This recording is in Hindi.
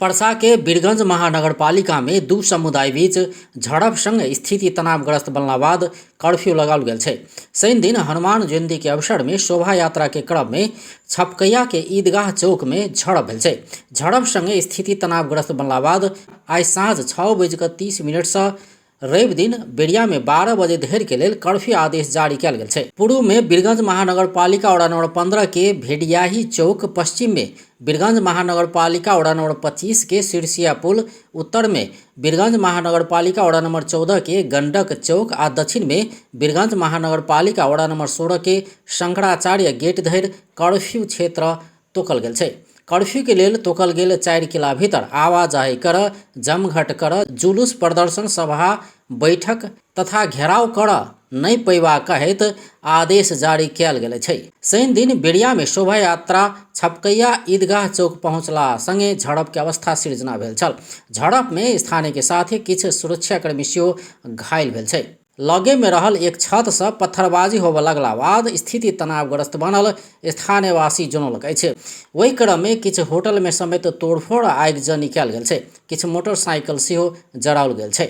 पर्सा के वीरगंज महानगरपालिका में दू समुदाय बीच झड़प संग स्थिति तनावग्रस्त बनला बाद कर्फ्यू लगाओल गेल छै। शनि दिन हनुमान जयंती के अवसर में शोभा यात्रा के क्रम में छपकैया के ईदगाह चौक में झड़प भेल छै। झड़प संग स्थिति तनावग्रस्त बनला बाद आई साँझ 6:30 से रवि दिन बेरिया में 12 बजे धरि के लेल कर्फ्यू आदेश जारी कयल गेल छै। पूर्व में वीरगंज महानगरपालिका वड़ा नंबर 15 के भेड़ियाही चौक, पश्चिम में वीरगंज महानगरपालिका वड़ा नंबर 25 के सिरसिया पुल, उत्तर में वीरगंज महानगरपालिका वड़ा नंबर 14 के गंडक चौक आ दक्षिण में वीरगंज महानगरपालिका वड़ा नंबर 16 के शंकराचार्य गेट धरि कर्फ्यू क्षेत्र तोकल गेल छै। कर्फ्यू के लेल तोकल गेल 4 किला भीतर आवाजाही कर, जमघट कर, जुलूस प्रदर्शन, सभा बैठक तथा घेराव कर नहीं पैबा कहैत आदेश जारी कयल गेल छै। शनि दिन बेरिया में शोभा यात्रा छपकैया ईदगाह चौक पहुंचला संगे झड़प के अवस्था सृजना भेल छल। झड़प में स्थानीय के साथ किछ सुरक्षाकर्मी सेहो घायल भेल छै। लगे में रहल एक छत से पत्थरबाजी होबे लगला बाद स्थिति तनावग्रस्त बनल स्थानीयवासी जनौलक अछि। वही क्रम में किछ होटल में समेत तोड़फोड़ आगिजनी कयल गेल छै। किछ मोटरसाइकिल सेहो जराओल गेल छै।